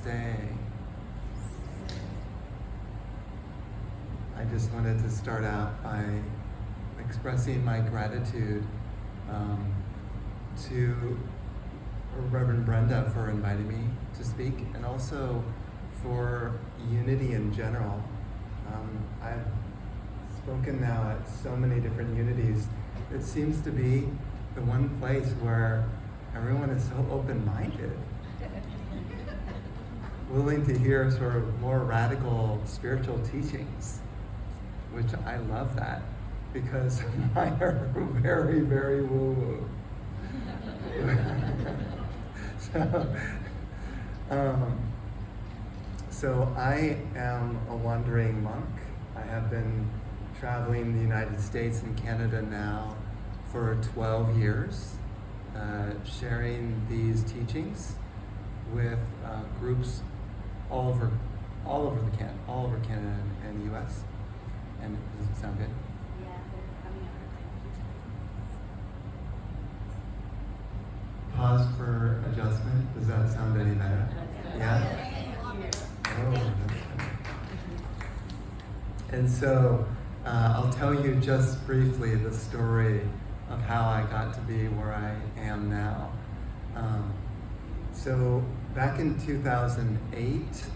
Namaste. I just wanted to start out by expressing my gratitude to Reverend Brenda for inviting me to speak, and also for Unity in general. I've spoken now at so many different unities. It seems to be the one place where everyone is so open-minded, willing to hear sort of more radical spiritual teachings, which I love that, because mine are very, very woo-woo. So I am a wandering monk. I have been traveling the United States and Canada now for 12 years, sharing these teachings with groups all over Canada and the U.S. And does it sound good? Yeah, they're coming over. Pause for adjustment. Does that sound any better? Yeah? Oh, that's good. And so I'll tell you just briefly the story of how I got to be where I am now. So back in 2008,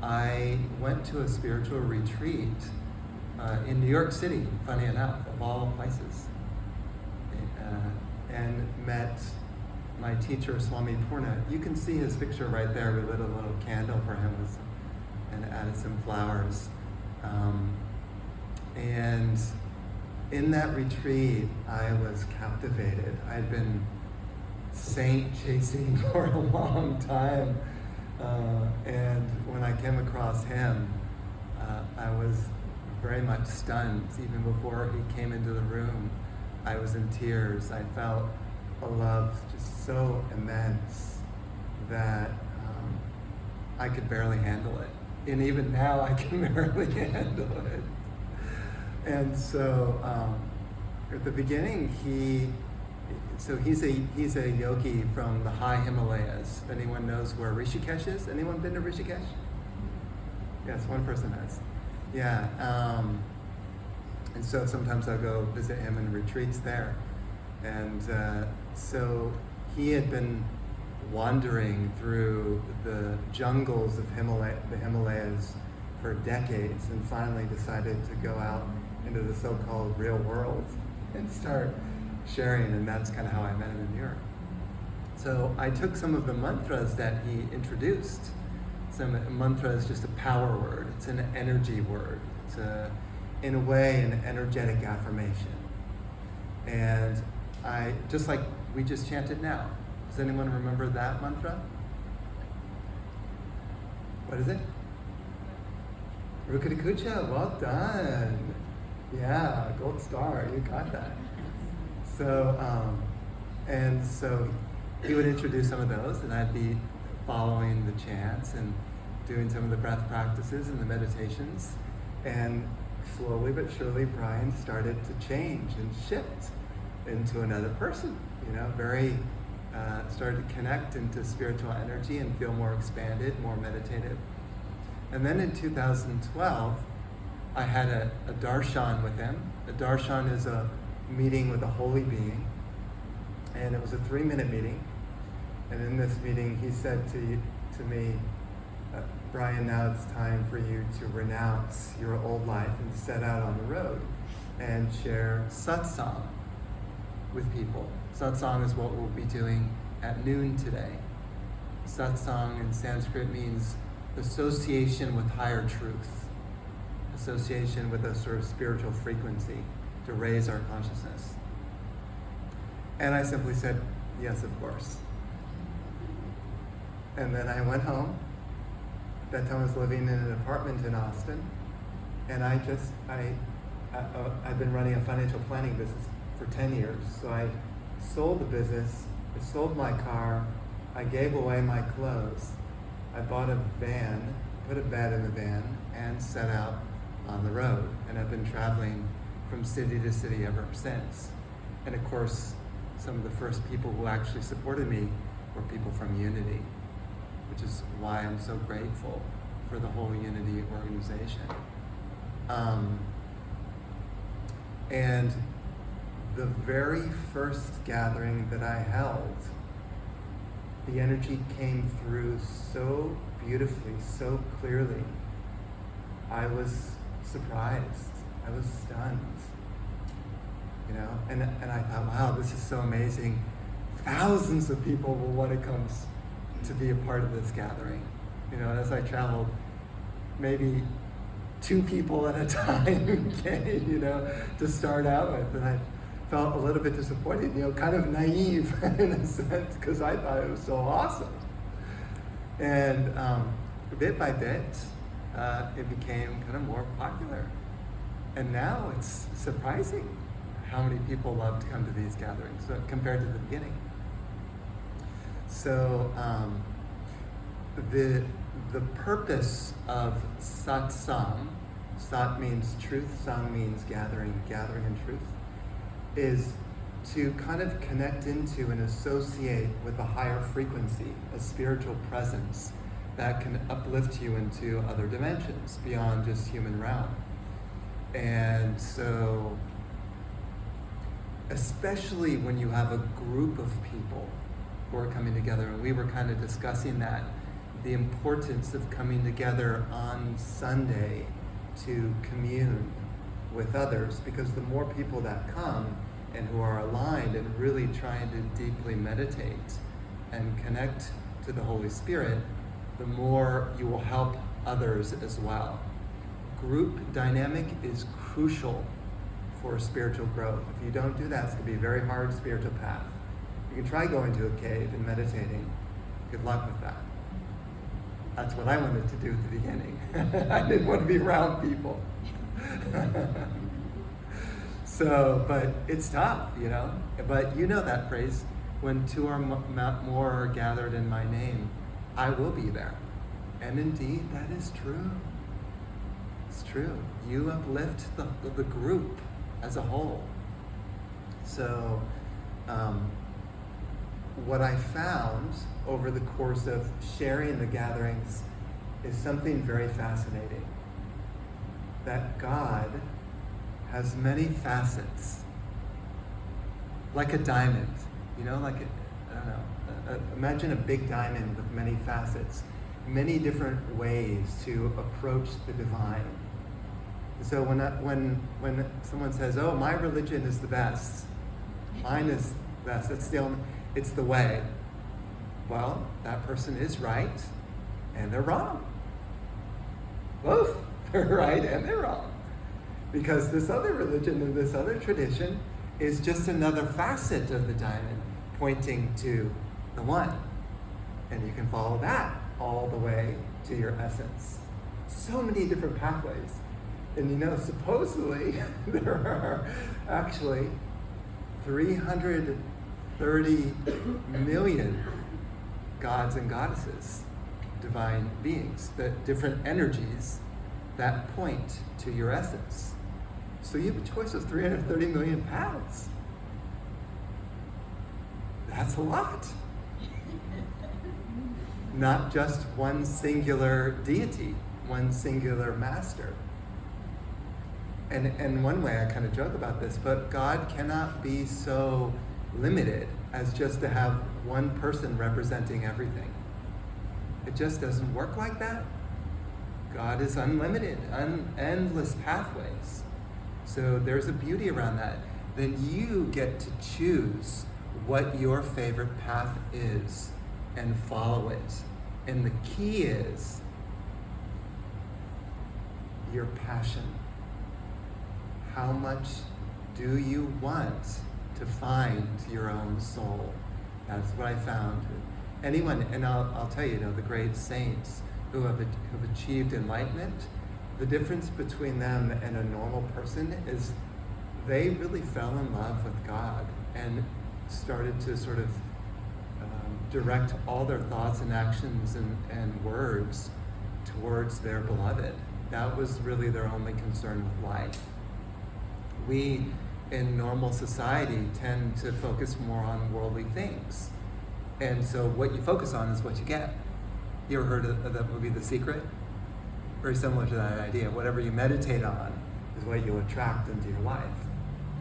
I went to a spiritual retreat in New York City, funny enough, of all places, and met my teacher, Swami Prana. You can see his picture right there. We lit a little candle for him and added some flowers. And in that retreat, I was captivated. I'd been saint chasing for a long time. And when I came across him, I was very much stunned. Even before he came into the room, I was in tears. I felt a love just so immense that I could barely handle it. And even now, I can barely handle it. And so at the beginning, he's a yogi from the high Himalayas. If anyone knows where Rishikesh is, anyone been to Rishikesh? Yes, one person has. Yeah, and so sometimes I'll go visit him in retreats there. And so he had been wandering through the jungles of the Himalayas for decades, and finally decided to go out into the so-called real world and start sharing, and that's kind of how I met him in New York. So I took some of the mantras that he introduced. Some mantra is just a power word. It's an energy word. It's in a way, an energetic affirmation. And just like we just chanted now. Does anyone remember that mantra? What is it? Rukadikucha, well done. Yeah, gold star, you got that. So, and so he would introduce some of those, and I'd be following the chants and doing some of the breath practices and the meditations. And slowly but surely, Brian started to change and shift into another person, started to connect into spiritual energy and feel more expanded, more meditative. And then in 2012, I had a darshan with him. A darshan is a meeting with a holy being, and it was a 3-minute meeting. And in this meeting, he said to me, Brian, now it's time for you to renounce your old life and set out on the road and share satsang with people. Satsang is what we'll be doing at noon today. Satsang in Sanskrit means association with higher truth, association with a sort of spiritual frequency to raise our consciousness. And I simply said, yes, of course. And then I went home. At that time I was living in an apartment in Austin. And I've been running a financial planning business for 10 years. So I sold the business, I sold my car, I gave away my clothes, I bought a van, put a bed in the van, and set out on the road. And I've been traveling from city to city ever since. And of course, some of the first people who actually supported me were people from Unity, which is why I'm so grateful for the whole Unity organization. And the very first gathering that I held, the energy came through so beautifully, so clearly. I was surprised. I was stunned. And I thought, wow, this is so amazing. Thousands of people will want to come to be a part of this gathering. As I traveled, maybe 2 people at a time came, to start out with. And I felt a little bit disappointed, kind of naive in a sense, because I thought it was so awesome. And bit by bit, it became kind of more popular. And now it's surprising how many people love to come to these gatherings compared to the beginning. So the purpose of Satsang, Sat means truth, Sang means gathering in truth, is to kind of connect into and associate with a higher frequency, a spiritual presence that can uplift you into other dimensions beyond just human realm. And so, especially when you have a group of people who are coming together, and we were kind of discussing that, the importance of coming together on Sunday to commune with others, because the more people that come and who are aligned and really trying to deeply meditate and connect to the Holy Spirit, the more you will help others as well. Group dynamic is crucial for spiritual growth. If you don't do that, it's going to be a very hard spiritual path. You can try going to a cave and meditating. Good luck with that. That's what I wanted to do at the beginning. I didn't want to be around people. But it's tough, But you know that phrase, when 2 or more are gathered in my name, I will be there. And indeed, that is true. It's true. You uplift the group as a whole. So, what I found over the course of sharing the gatherings is something very fascinating. That God has many facets. Like a diamond, imagine a big diamond with many facets, many different ways to approach the divine. So when someone says, "Oh, my religion is the best, mine is the best," it's the way. Well, that person is right, and they're wrong. Both, they're right and they're wrong, because this other religion and this other tradition is just another facet of the diamond, pointing to the one, and you can follow that all the way to your essence. So many different pathways. And supposedly there are actually 330 million gods and goddesses, divine beings, different energies that point to your essence. So you have a choice of 330 million paths. That's a lot. Not just one singular deity, one singular master. And one way I kind of joke about this, but God cannot be so limited as just to have one person representing everything. It just doesn't work like that. God is unlimited, endless pathways. So there's a beauty around that. Then you get to choose what your favorite path is and follow it. And the key is your passion. How much do you want to find your own soul? That's what I found. Anyone, and I'll tell you, the great saints who have achieved enlightenment, the difference between them and a normal person is they really fell in love with God and started to sort of direct all their thoughts and actions and words towards their beloved. That was really their only concern with life. We, in normal society, tend to focus more on worldly things. And so what you focus on is what you get. You ever heard of that movie, The Secret? Very similar to that idea. Whatever you meditate on is what you attract into your life.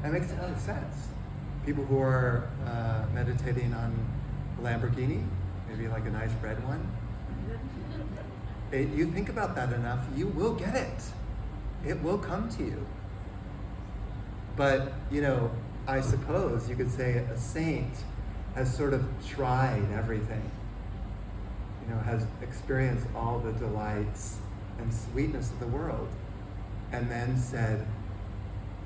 That makes a lot of sense. People who are meditating on a Lamborghini, maybe like a nice red one, you think about that enough, you will get it. It will come to you. But, I suppose you could say a saint has sort of tried everything. Has experienced all the delights and sweetness of the world, and then said,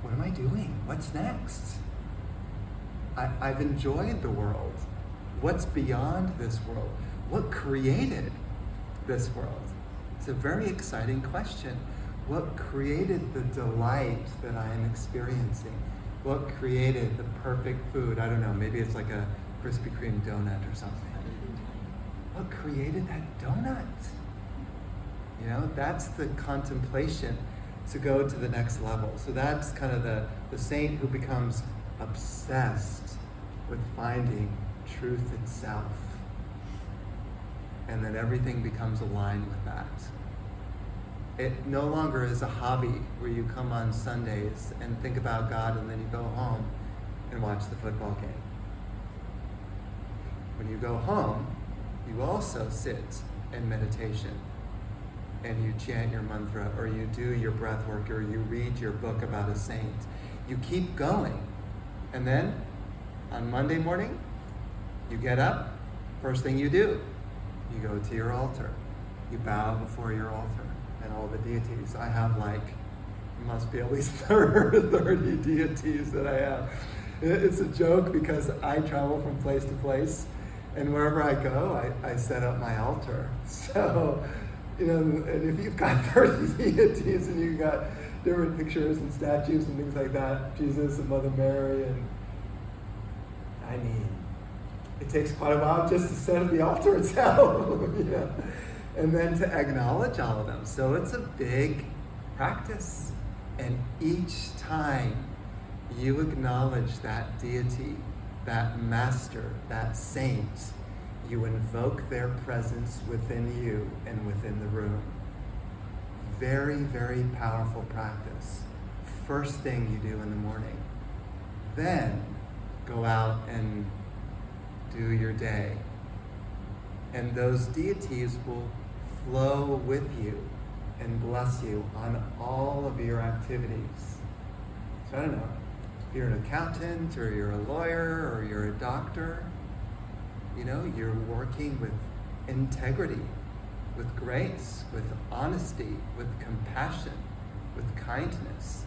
what am I doing? What's next? I've enjoyed the world. What's beyond this world? What created this world? It's a very exciting question. What created the delight that I am experiencing? What created the perfect food? I don't know, maybe it's like a Krispy Kreme donut or something. What created that donut? That's the contemplation to go to the next level. So that's kind of the saint who becomes obsessed with finding truth itself. And then everything becomes aligned with that. It no longer is a hobby where you come on Sundays and think about God and then you go home and watch the football game. When you go home, you also sit in meditation and you chant your mantra, or you do your breath work, or you read your book about a saint. You keep going. And then on Monday morning, you get up, first thing you do, you go to your altar. You bow before your altar and all the deities. I have must be at least 30 deities that I have. It's a joke because I travel from place to place, and wherever I go, I set up my altar. So, and if you've got 30 deities and you've got different pictures and statues and things like that, Jesus and Mother Mary, and it takes quite a while just to set up the altar itself, and then to acknowledge all of them. So it's a big practice. And each time you acknowledge that deity, that master, that saint, you invoke their presence within you and within the room. Very, very powerful practice. First thing you do in the morning. Then go out and do your day. And those deities will flow with you and bless you on all of your activities. So I don't know, if you're an accountant or you're a lawyer or you're a doctor, you're working with integrity, with grace, with honesty, with compassion, with kindness.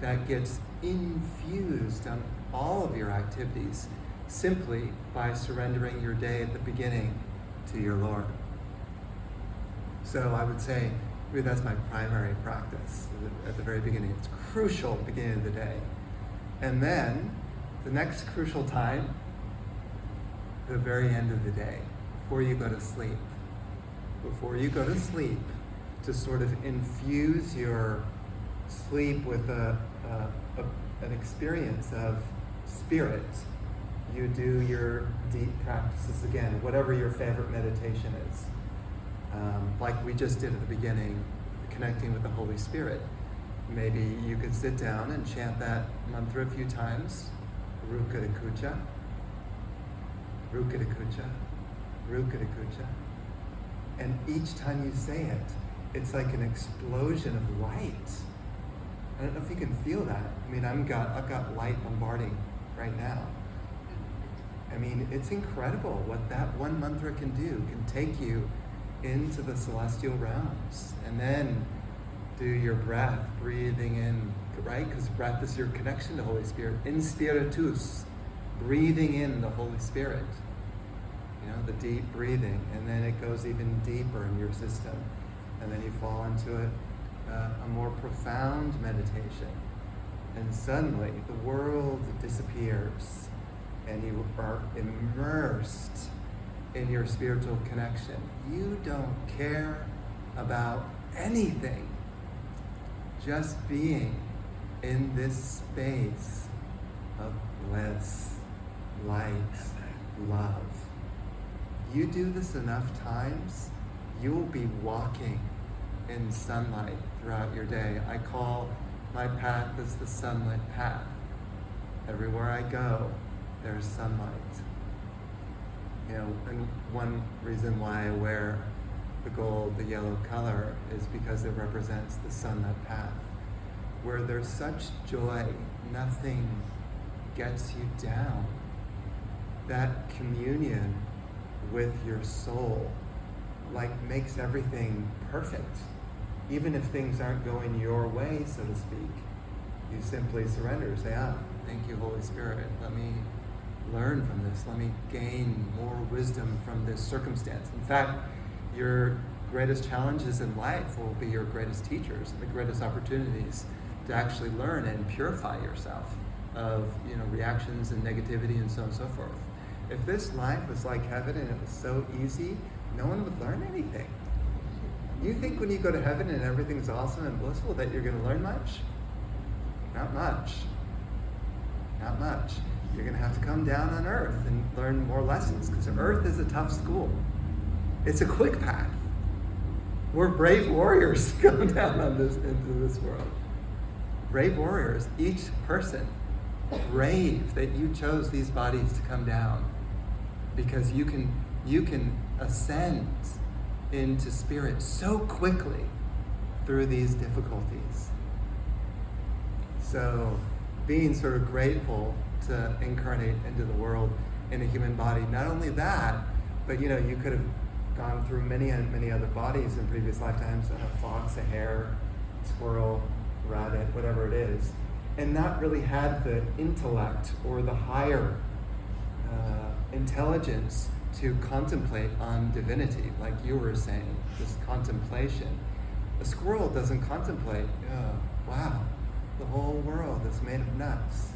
That gets infused on all of your activities simply by surrendering your day at the beginning to your Lord. So I would say, that's my primary practice at the very beginning. It's crucial at the beginning of the day. And then the next crucial time, the very end of the day, before you go to sleep. Before you go to sleep, to sort of infuse your sleep with an experience of spirit, you do your deep practices again, whatever your favorite meditation is. Like we just did at the beginning, connecting with the Holy Spirit. Maybe you could sit down and chant that mantra a few times. Rukadikucha, Rukadikucha, Rukadikucha. And each time you say it, it's like an explosion of light. I don't know if you can feel that. I've got light bombarding right now. It's incredible what that one mantra can do. Can take you into the celestial realms. And then do your breath, breathing in, right? Because breath is your connection to Holy Spirit. In spiritus, breathing in the Holy Spirit. The deep breathing. And then it goes even deeper in your system. And then you fall into a more profound meditation. And suddenly the world disappears. And you are immersed in your spiritual connection. You don't care about anything. Just being in this space of bliss, light, love. You do this enough times, you will be walking in sunlight throughout your day. I call my path as the sunlit path. Everywhere I go, there's sunlight. And one reason why I wear the gold, the yellow color, is because it represents the sunlit path. Where there's such joy, nothing gets you down. That communion with your soul makes everything perfect. Even if things aren't going your way, so to speak, you simply surrender. Say, thank you, Holy Spirit. Let me learn from this. Let me gain more wisdom from this circumstance. In fact, your greatest challenges in life will be your greatest teachers, the greatest opportunities to actually learn and purify yourself of reactions and negativity and so on and so forth. If this life was like heaven and it was so easy, no one would learn anything. You think when you go to heaven and everything's awesome and blissful that you're going to learn much? Not much. Not much. You're going to have to come down on earth and learn more lessons, because earth is a tough school. It's a quick path. We're brave warriors come down into this world. Brave warriors, each person, brave that you chose these bodies to come down, because you can ascend into spirit so quickly through these difficulties. So being sort of grateful to incarnate into the world in a human body. Not only that, but you could have gone through many other bodies in previous lifetimes, a fox, a hare, squirrel, rabbit, whatever it is, and not really had the intellect or the higher intelligence to contemplate on divinity, like you were saying, this contemplation. A squirrel doesn't contemplate, wow, the whole world is made of nuts.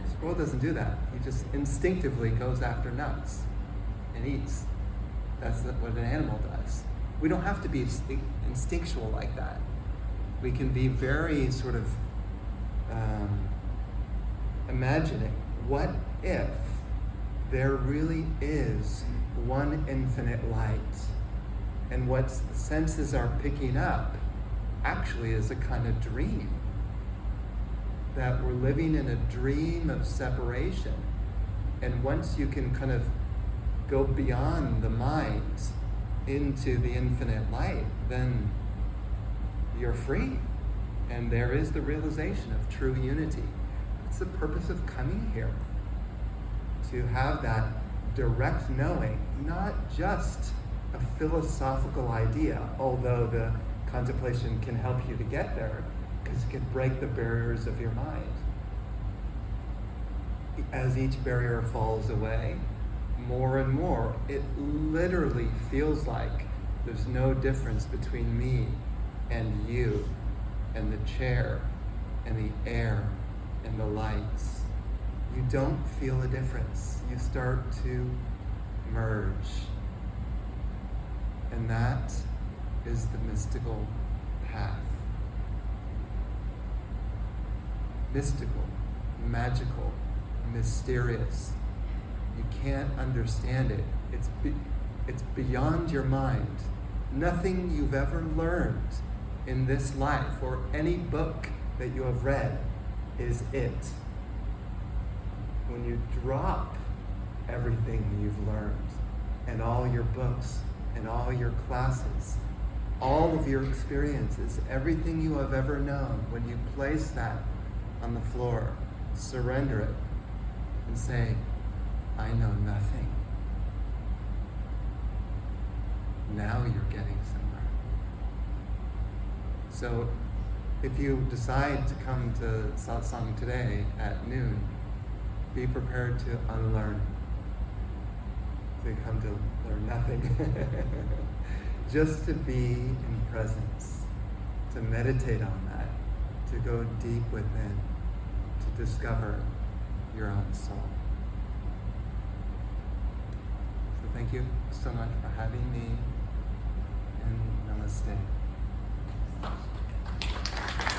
A squirrel doesn't do that. He just instinctively goes after nuts and eats. That's what an animal does. We don't have to be instinctual like that. We can be very sort of imagining, what if there really is one infinite light, and what the senses are picking up actually is a kind of dream, that we're living in a dream of separation. And once you can kind of go beyond the mind into the infinite light, then you're free. And there is the realization of true unity. It's the purpose of coming here, to have that direct knowing, not just a philosophical idea, although the contemplation can help you to get there, because it can break the barriers of your mind. As each barrier falls away, more and more, it literally feels like there's no difference between me and you and the chair and the air and the lights. You don't feel a difference. You start to merge. And that is the mystical path. Mystical, magical, mysterious. You can't understand it. It's beyond your mind. Nothing you've ever learned in this life or any book that you have read is it. When you drop everything you've learned and all your books and all your classes, all of your experiences, everything you have ever known, when you place that on the floor, surrender it and say, I know nothing. Now you're getting somewhere. So if you decide to come to satsang today at noon, be prepared to unlearn. To come to learn nothing. Just to be in presence, to meditate on that, to go deep within, to discover your own soul. So thank you so much for having me, and namaste.